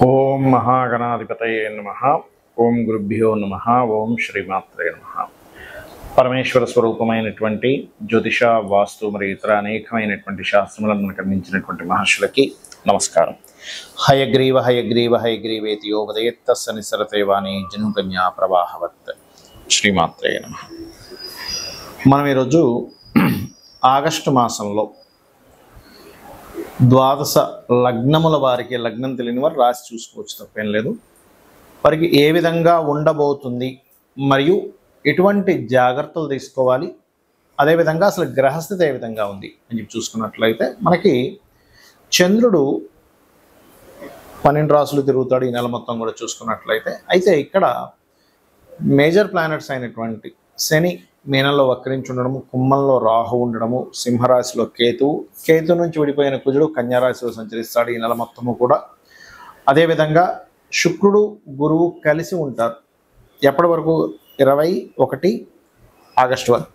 ఓం మహాగణాధిపతయే నమః. ఓం గురుభ్యో నమః. ఓం శ్రీమాత్రే నమః. పరమేశ్వర స్వరూపమైనటువంటి జ్యోతిష, వాస్తు మరియు ఇతర అనేకమైనటువంటి శాస్త్రములను మనకు అందించినటువంటి మహర్షులకి నమస్కారం. హయగ్రీవ హయగ్రీవ హయగ్రీవేతి యో ఉదయత్తస్స నిసరతే వాణి జనుకన్యా ప్రవాహవత్. శ్రీమాత్రే నమః. మనం ఈరోజు ఆగస్టు మాసంలో ద్వాదశ లగ్నముల వారికి, లగ్నం తెలియని వారు రాసి చూసుకోవచ్చు, తప్పేం లేదు. వారికి ఏ విధంగా ఉండబోతుంది మరియు ఎటువంటి జాగ్రత్తలు తీసుకోవాలి, అదేవిధంగా అసలు గ్రహస్థితి ఏ విధంగా ఉంది అని చెప్పి చూసుకున్నట్లయితే మనకి చంద్రుడు 12 రాసులు తిరుగుతాడు ఈ నెల మొత్తం కూడా చూసుకున్నట్లయితే. అయితే ఇక్కడ మేజర్ ప్లానెట్స్ అయినటువంటి శని మీనంలో వక్రించి ఉండడము, కుంభంలో రాహు ఉండడము, సింహరాశిలో కేతు నుంచి విడిపోయిన కుజుడు కన్యారాశిలో సంచరిస్తాడు ఈ నెల మొత్తము కూడా. అదేవిధంగా శుక్రుడు గురువు కలిసి ఉంటారు ఎప్పటి వరకు? 21 ఆగస్టు వరకు.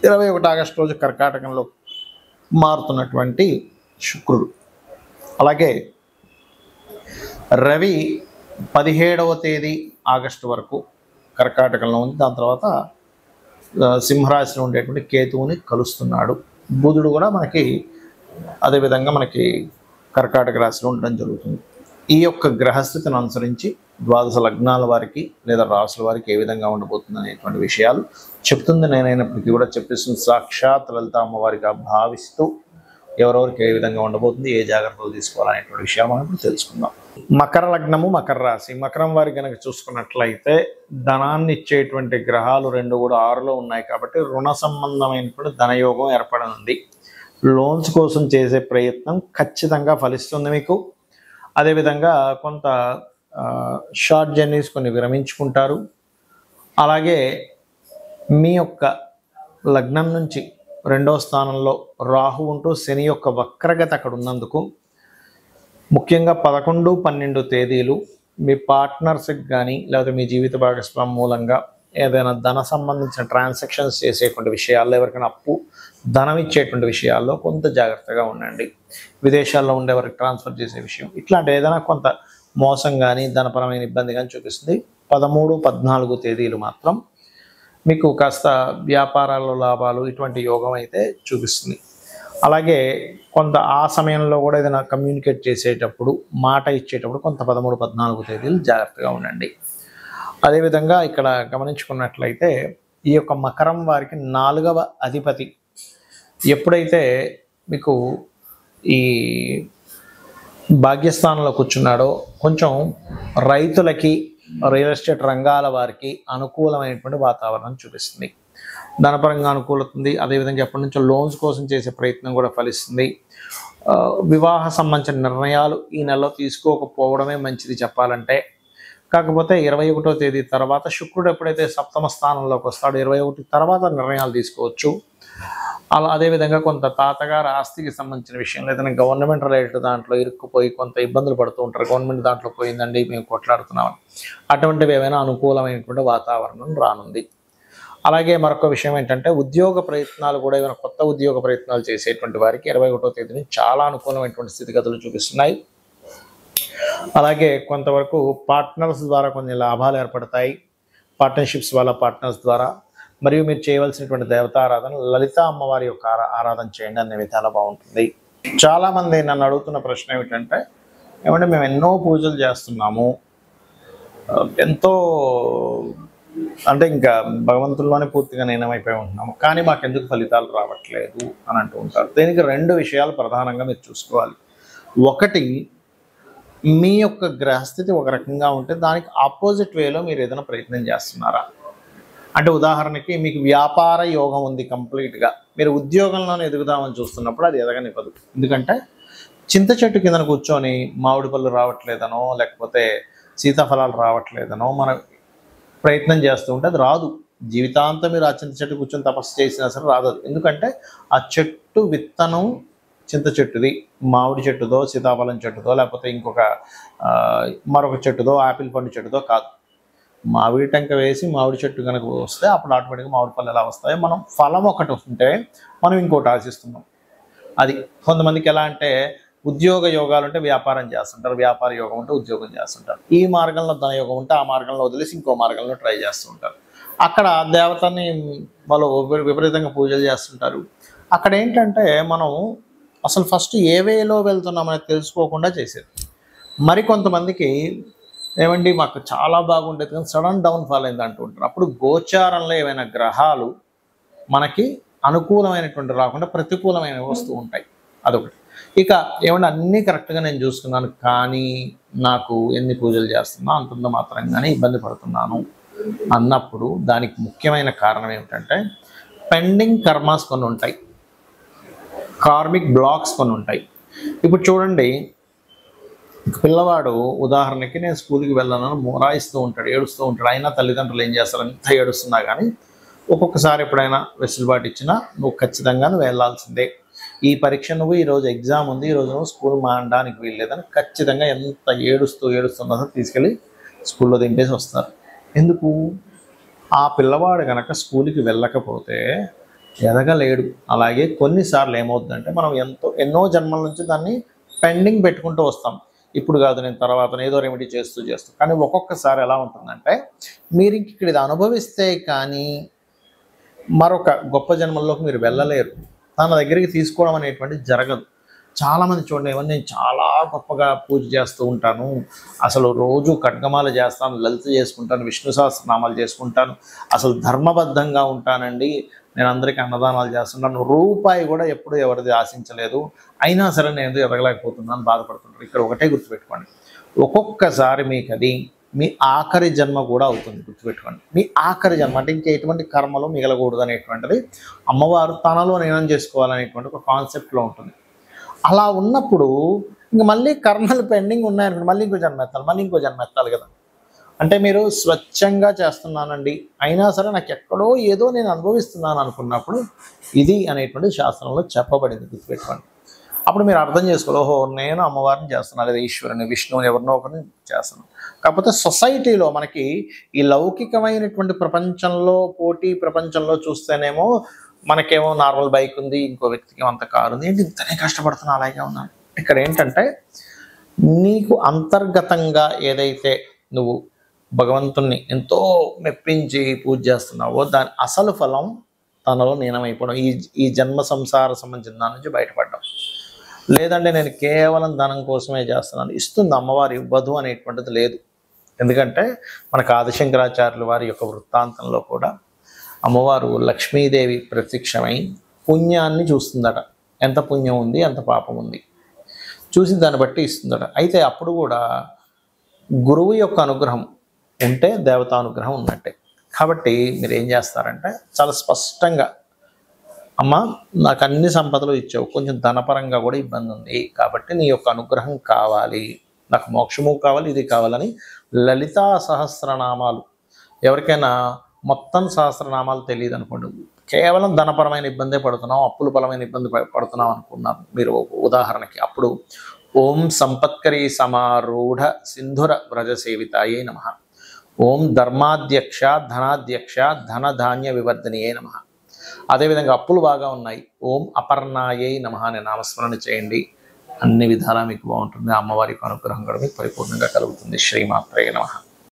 21 ఆగస్టు రోజు కర్కాటకంలో మారుతున్నటువంటి శుక్రుడు. అలాగే రవి 17వ తేదీ ఆగస్టు వరకు కర్కాటకంలో ఉంది. దాని తర్వాత సింహరాశిలో ఉండేటువంటి కేతువుని కలుస్తున్నాడు. బుధుడు కూడా మనకి అదేవిధంగా మనకి కర్కాటక రాశిలో ఉండడం జరుగుతుంది. ఈ యొక్క గ్రహస్థితిని అనుసరించి ద్వాదశ లగ్నాల వారికి లేదా రాసుల వారికి ఏ విధంగా ఉండబోతుంది అనేటువంటి విషయాలు చెప్తుంది నేనైనప్పటికీ కూడా చెప్పేస్తుంది సాక్షాత్ లలిత అమ్మవారిగా భావిస్తూ ఎవరెవరికి ఏ విధంగా ఉండబోతుంది, ఏ జాగ్రత్తలు తీసుకోవాలనేటువంటి విషయాలు మనం ఇప్పుడు తెలుసుకుందాం. మకర లగ్నము, మకర రాశి. మకరం వారికి కనుక చూసుకున్నట్లయితే ధనాన్ని ఇచ్చేటువంటి గ్రహాలు 2 కూడా 6లో ఉన్నాయి కాబట్టి రుణ సంబంధమైనటువంటి ధనయోగం ఏర్పడనుంది. లోన్స్ కోసం చేసే ప్రయత్నం ఖచ్చితంగా ఫలిస్తుంది మీకు. అదేవిధంగా కొంత షార్ట్ జర్నీస్ కొన్ని విరమించుకుంటారు. అలాగే మీ యొక్క లగ్నం నుంచి 2వ స్థానంలో రాహు ఉంటూ శని యొక్క వక్రగతి అక్కడ ఉన్నందుకు ముఖ్యంగా 11, 12 తేదీలు మీ పార్ట్నర్స్కి కానీ లేకపోతే మీ జీవిత భాగస్వామి మూలంగా ఏదైనా ధన సంబంధించిన ట్రాన్సాక్షన్స్ చేసేటువంటి విషయాల్లో, ఎవరికైనా అప్పు ధనం ఇచ్చేటువంటి విషయాల్లో కొంత జాగ్రత్తగా ఉండండి. విదేశాల్లో ఉండే వారికి ట్రాన్స్ఫర్ చేసే విషయం ఇట్లాంటి ఏదైనా కొంత మోసం కానీ ధనపరమైన ఇబ్బంది కానీ చూపిస్తుంది. 13, 14 తేదీలు మాత్రం మీకు కాస్త వ్యాపారాల్లో లాభాలు ఇటువంటి యోగం అయితే చూపిస్తుంది. అలాగే కొంత ఆ సమయంలో కూడా ఏదైనా కమ్యూనికేట్ చేసేటప్పుడు, మాట ఇచ్చేటప్పుడు కొంత 13, 14 తేదీలు జాగ్రత్తగా ఉండండి. అదేవిధంగా ఇక్కడ గమనించుకున్నట్లయితే ఈ యొక్క మకరం వారికి 4వ అధిపతి ఎప్పుడైతే మీకు ఈ భాగ్యస్థానంలో కూర్చున్నాడో కొంచెం రైతులకి, రియల్ ఎస్టేట్ రంగాల వారికి అనుకూలమైనటువంటి వాతావరణం చూపిస్తుంది. ధనపరంగా అనుకూలతుంది. అదేవిధంగా ఎప్పటి నుంచో లోన్స్ కోసం చేసే ప్రయత్నం కూడా ఫలిస్తుంది. వివాహ సంబంధించిన నిర్ణయాలు ఈ నెలలో తీసుకోకపోవడమే మంచిది చెప్పాలంటే. కాకపోతే 21వ తేదీ తర్వాత శుక్రుడు ఎప్పుడైతే 7వ స్థానంలోకి వస్తాడో 21 తర్వాత నిర్ణయాలు తీసుకోవచ్చు. అదేవిధంగా కొంత తాతగారు ఆస్తికి సంబంధించిన విషయంలో ఏదైనా గవర్నమెంట్ రిలేటెడ్ దాంట్లో ఇరుక్కుపోయి కొంత ఇబ్బందులు పడుతూ ఉంటారు. గవర్నమెంట్ దాంట్లో పోయిందండి, మేము కొట్లాడుతున్నామని. అటువంటివి ఏమైనా అనుకూలమైనటువంటి వాతావరణం రానుంది. అలాగే మరొక విషయం ఏంటంటే ఉద్యోగ ప్రయత్నాలు కూడా, ఏమైనా కొత్త ఉద్యోగ ప్రయత్నాలు చేసేటువంటి వారికి 21వ తేదీని చాలా అనుకూలమైనటువంటి స్థితిగతులు చూపిస్తున్నాయి. అలాగే కొంతవరకు పార్ట్నర్స్ ద్వారా కొన్ని లాభాలు ఏర్పడతాయి. పార్ట్నర్షిప్స్ వల్ల పార్ట్నర్స్ ద్వారా. మరియు మీరు చేయవలసినటువంటి దేవతారాధన లలిత అమ్మవారి యొక్క ఆరాధన చేయండి, అనే విధాలు బాగుంటుంది. చాలామంది నన్ను అడుగుతున్న ప్రశ్న ఏమిటంటే, ఏమంటే మేము ఎన్నో పూజలు చేస్తున్నాము, ఎంతో అంటే ఇంకా భగవంతుల్లోనే పూర్తిగా లీనమైపోయి ఉంటున్నాము, కానీ మాకు ఎందుకు ఫలితాలు రావట్లేదు అని అంటూ ఉంటారు. దీనికి 2 విషయాలు ప్రధానంగా మీరు చూసుకోవాలి. ఒకటి, మీ యొక్క గ్రహస్థితి ఒక రకంగా ఉంటే దానికి ఆపోజిట్ వేలో మీరు ఏదైనా ప్రయత్నం చేస్తున్నారా? అంటే ఉదాహరణకి మీకు వ్యాపార యోగం ఉంది కంప్లీట్గా, మీరు ఉద్యోగంలోనే ఎదుగుదామని చూస్తున్నప్పుడు అది ఎదగనివ్వదు. ఎందుకంటే చింత చెట్టు కింద కూర్చొని మామిడి పళ్ళు రావట్లేదనో లేకపోతే సీతాఫలాలు రావట్లేదనో మనం ప్రయత్నం చేస్తూ ఉంటే అది రాదు. జీవితాంతం మీరు ఆ చింత చెట్టు కూర్చొని తపస్సు చేసినా సరే రాదు. ఎందుకంటే ఆ చెట్టు విత్తనం చింత చెట్టుది, మామిడి చెట్టుదో సీతాఫలం చెట్టుదో లేకపోతే ఇంకొక మరొక చెట్టుదో యాపిల్ పండు చెట్టుదో కాదు. మామిడి టెంక వేసి మామిడి చెట్టు కనుక వస్తే అప్పుడు ఆటోమేటిక్గా మామిడి పళ్ళు ఎలా వస్తాయి? మనం ఫలం ఒకటి ఉంటే మనం ఇంకోటి ఆశిస్తున్నాం. అది కొంతమందికి ఎలా అంటే ఉద్యోగ యోగాలు ఉంటే వ్యాపారం చేస్తుంటారు, వ్యాపార యోగం ఉంటే ఉద్యోగం చేస్తుంటారు. ఈ మార్గంలో ధన యోగం ఉంటే ఆ మార్గంలో వదిలేసి ఇంకో మార్గంలో ట్రై చేస్తూ ఉంటారు. అక్కడ దేవతని వాళ్ళు విపరీతంగా పూజలు చేస్తుంటారు. అక్కడ ఏంటంటే మనం అసలు ఫస్ట్ ఏ వేలో వెళ్తున్నామని తెలుసుకోకుండా చేసేది. మరికొంతమందికి ఏమండి మాకు చాలా బాగుండేది కానీ సడన్ డౌన్ఫాల్ అయింది అంటూ ఉంటారు. అప్పుడు గోచారంలో ఏమైనా గ్రహాలు మనకి అనుకూలమైనటువంటి రాకుండా ప్రతికూలమైనవి వస్తూ ఉంటాయి, అదొకటి. ఇక ఏమంటే అన్నీ కరెక్ట్గా నేను చూసుకున్నాను కానీ నాకు ఎన్ని పూజలు చేస్తున్నా అంతంత మాత్రంగానే ఇబ్బంది పడుతున్నాను అన్నప్పుడు దానికి ముఖ్యమైన కారణం ఏమిటంటే పెండింగ్ కర్మాస్ కొన్ని ఉంటాయి, కార్మిక్ బ్లాక్స్ కొన్ని ఉంటాయి. ఇప్పుడు చూడండి, పిల్లవాడు ఉదాహరణకి నేను స్కూల్కి వెళ్ళాను మొరాయిస్తూ ఉంటాడు, ఏడుస్తూ ఉంటాడు. అయినా తల్లిదండ్రులు ఏం చేస్తారు, ఎంత ఏడుస్తున్నా కానీ ఒక్కొక్కసారి ఎప్పుడైనా వెసులుబాటు ఇచ్చినా నువ్వు ఖచ్చితంగా నువ్వు వెళ్ళాల్సిందే, ఈ పరీక్ష నువ్వు ఈరోజు ఎగ్జామ్ ఉంది, ఈరోజు నువ్వు స్కూల్ మానడానికి వీల్లేదని ఖచ్చితంగా ఎంత ఏడుస్తున్నా తీసుకెళ్ళి స్కూల్లో దింపేసి వస్తారు. ఎందుకు? ఆ పిల్లవాడు కనుక స్కూల్కి వెళ్ళకపోతే ఎదగలేడు. అలాగే కొన్నిసార్లు ఏమవుతుందంటే మనం ఎన్నో జన్మల నుంచి దాన్ని పెండింగ్ పెట్టుకుంటూ వస్తాం. ఇప్పుడు కాదు నేను తర్వాత ఏదో రెమెడీ చేస్తూ కానీ ఒక్కొక్కసారి ఎలా ఉంటుందంటే మీరు ఇక్కడ ఇది అనుభవిస్తే కానీ మరొక గొప్ప జన్మల్లోకి మీరు వెళ్ళలేరు, తన దగ్గరికి తీసుకోవడం అనేటువంటిది జరగదు. చాలామంది చూడండి, ఏమన్నా నేను చాలా గొప్పగా పూజ చేస్తూ ఉంటాను, అసలు రోజు ఖడ్గమాల చేస్తాను, లలిత చేసుకుంటాను, విష్ణు సహస్రనామాలు చేసుకుంటాను, అసలు ధర్మబద్ధంగా ఉంటానండి, నేను అందరికీ అన్నదానాలు చేస్తున్నాను, రూపాయి కూడా ఎప్పుడు ఎవరిది ఆశించలేదు, అయినా సరే నేను ఎందుకు ఎదగలేకపోతున్నాను బాధపడుతుంటాను. ఇక్కడ ఒకటే గుర్తుపెట్టుకోండి, ఒక్కొక్కసారి మీకు అది మీ ఆఖరి జన్మ కూడా అవుతుంది. గుర్తుపెట్టుకోండి, మీ ఆఖరి జన్మ అంటే ఇంకా ఎటువంటి కర్మలు మిగలకూడదు అనేటువంటిది అమ్మవారు తనలో నిర్ణయం చేసుకోవాలనేటువంటి ఒక కాన్సెప్ట్లో ఉంటుంది. అలా ఉన్నప్పుడు ఇంక మళ్ళీ కర్మలు పెండింగ్ ఉన్నాయనుకోండి, మళ్ళీ ఇంకో జన్మ ఎత్తాలి కదా. అంటే మీరు స్వచ్ఛంగా చేస్తున్నానండి, అయినా సరే నాకు ఎక్కడో ఏదో నేను అనుభవిస్తున్నాను అనుకున్నప్పుడు ఇది అనేటువంటి శాస్త్రంలో చెప్పబడింది, గుర్తుపెట్టుకోండి. అప్పుడు మీరు అర్థం చేసుకోవాలి, ఓహో నేను అమ్మవారిని చేస్తున్నాను, లేదా ఈశ్వరుని విష్ణువుని ఎవరినో ఒకరిని చేస్తున్నాను. కాకపోతే సొసైటీలో మనకి ఈ లౌకికమైనటువంటి ప్రపంచంలో పోటీ ప్రపంచంలో చూస్తేనేమో మనకేమో నార్మల్ బైక్ ఉంది, ఇంకో వ్యక్తికి అంత కారు ఉంది, ఏంటి ఇంతనే కష్టపడుతున్నా అలాగే ఉన్నాను. ఇక్కడ ఏంటంటే నీకు అంతర్గతంగా ఏదైతే నువ్వు భగవంతుణ్ణి ఎంతో మెప్పించి పూజ చేస్తున్నావో దాని అసలు ఫలం తనలో లీనమైపోవడం, ఈ జన్మ సంసార సంబంధించిన దాని నుంచి బయటపడడం. లేదంటే నేను కేవలం ధనం కోసమే చేస్తున్నాను, ఇస్తుంది అమ్మవారు, ఇవ్వదు అనేటువంటిది లేదు. ఎందుకంటే మనకు ఆదిశంకరాచార్యుల వారి యొక్క వృత్తాంతంలో కూడా అమ్మవారు లక్ష్మీదేవి ప్రత్యక్షమై పుణ్యాన్ని చూస్తుందట, ఎంత పుణ్యం ఉంది ఎంత పాపం ఉంది చూసి దాన్ని బట్టి ఇస్తుందట. అయితే అప్పుడు కూడా గురువు యొక్క అనుగ్రహం ఉంటే దేవతానుగ్రహం ఉన్నట్టే. కాబట్టి మీరు ఏం చేస్తారంటే చాలా స్పష్టంగా, అమ్మ నాకు అన్ని సంపదలు ఇచ్చావు, కొంచెం ధనపరంగా కూడా ఇబ్బంది ఉంది, కాబట్టి నీ యొక్క అనుగ్రహం కావాలి, నాకు మోక్షము కావాలి, ఇది కావాలని లలితా సహస్రనామాలు, ఎవరికైనా మొత్తం సహస్రనామాలు తెలియదు అనుకోండి, కేవలం ధనపరమైన ఇబ్బందే పడుతున్నాం, అప్పుల పరమైన ఇబ్బంది పడుతున్నాం అనుకున్నారు మీరు ఉదాహరణకి, అప్పుడు ఓం సంపత్కరీ సమారూఢ సింధుర వ్రజ సేవితాయే నమః, ఓం ధర్మాధ్యక్ష ధనాధ్యక్ష ధనధాన్య వివర్ధనియే నమః. అదేవిధంగా అప్పులు బాగా ఉన్నాయి, ఓం అపర్ణాయై నమః అనే నామస్మరణ చేయండి, అన్ని విధాలా మీకు బాగుంటుంది. అమ్మవారి అనుగ్రహం కూడా మీకు పరిపూర్ణంగా కలుగుతుంది. శ్రీమాత్రే నమః.